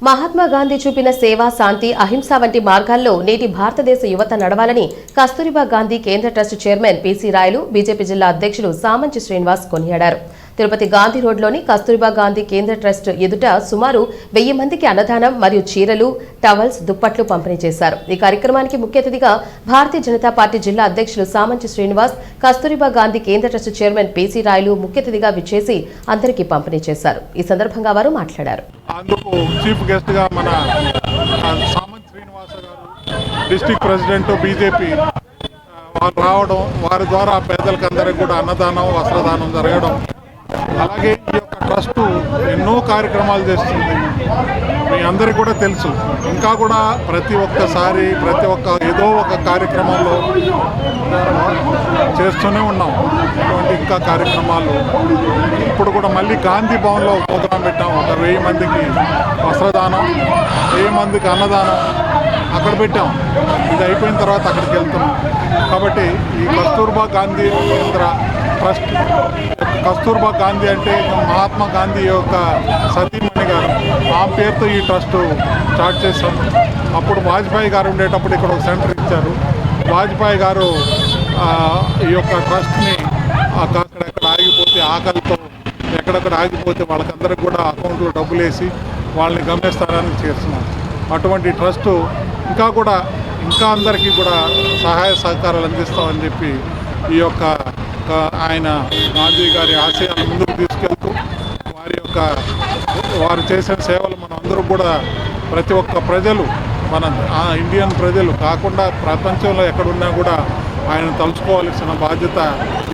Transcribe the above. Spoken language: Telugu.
మహాత్మా గాంధీ చూపిన సేవ, శాంతి, అహింస వంటి మార్గాల్లో నేటి భారతదేశ యువత నడవాలని కస్తూరిబా గాంధీ కేంద్ర ట్రస్ట్ చైర్మన్ పీసీ రాయలు, బీజేపీ జిల్లా అధ్యక్షులు సామంచి శ్రీనివాస్ కొనియాడారు. తిరుపతి గాంధీ రోడ్లోని కస్తూరిబా గాంధీ కేంద్ర ట్రస్ట్ ఎదుట సుమారు 1000 మందికి అన్నదానం మరియు చీరలు, టవల్స్, దుప్పట్లు పంపిణీ చేశారు. ఈ కార్యక్రమానికి ముఖ్య అతిథిగా భారతీయ జనతా పార్టీ జిల్లా అధ్యక్షులు సామంచి శ్రీనివాస్, కస్తూరిబా గాంధీ కేంద్ర ట్రస్ట్ చైర్మన్ పీసీ రాయలు ముఖ్య అతిథిగా విచ్చేసి అందరికీ పంపిణీ చేశారు. ఈ సందర్భంగా వారు మాట్లాడారు. అందుకు చీఫ్ గెస్ట్ గా మన సామంత్ శ్రీనివాస గారు, డిస్ట్రిక్ట్ ప్రెసిడెంట్ బీజేపీ వారు రావడం, వారి ద్వారా పేదలకు అందరికీ కూడా అన్నదానం, వస్త్రదానం జరగడం, అలాగే ఈ యొక్క ట్రస్ట్ ఎన్నో కార్యక్రమాలు చేస్తుంది. మీ అందరికీ కూడా తెలుసు. ఇంకా కూడా ప్రతి ఒక్క ఏదో ఒక కార్యక్రమంలో చేస్తూనే ఉన్నాం. ఇటువంటి ఇంకా కార్యక్రమాలు ఇప్పుడు కూడా మళ్ళీ గాంధీ భవన్లో ప్రోగ్రాం పెట్టాం. ఒక 1000 మందికి వస్త్రదానం, 1000 మందికి అన్నదానం అక్కడ పెట్టాం. ఇది అయిపోయిన తర్వాత అక్కడికి వెళ్తున్నాం. కాబట్టి ఈ కస్తూర్బా గాంధీ కేంద్ర ట్రస్ట్, కస్తూర్బా గాంధీ అంటే మహాత్మా గాంధీ యొక్క సతీమణి గారు, ఆ పేరుతో ఈ ట్రస్ట్ స్టార్ట్ చేశాం. అప్పుడు వాజ్పేయి గారు ఉండేటప్పుడు ఇక్కడ ఒక సెంటర్ ఇచ్చారు. వాజ్పేయి గారు ఈ యొక్క ట్రస్ట్ని అక్కడెక్కడ ఆగిపోతే, ఆకలితో ఎక్కడెక్కడ ఆగిపోతే వాళ్ళకందరికి కూడా అకౌంట్లో డబ్బులు వేసి వాళ్ళని గమ్యస్థానానికి చేస్తున్నాం. అటువంటి ట్రస్టు ఇంకా అందరికీ కూడా సహాయ సహకారాలు అందిస్తామని చెప్పి ఈ యొక్క ఆయన గాంధీ గారి ఆశయాలను ముందుకు తీసుకెళ్తూ వారు చేసిన సేవలు మనం అందరూ కూడా ప్రతి ఒక్క ప్రజలు, మన ఇండియన్ ప్రజలు కాకుండా ప్రపంచంలో ఎక్కడున్నా కూడా ఆయన తలుచుకోవాల్సిన బాధ్యత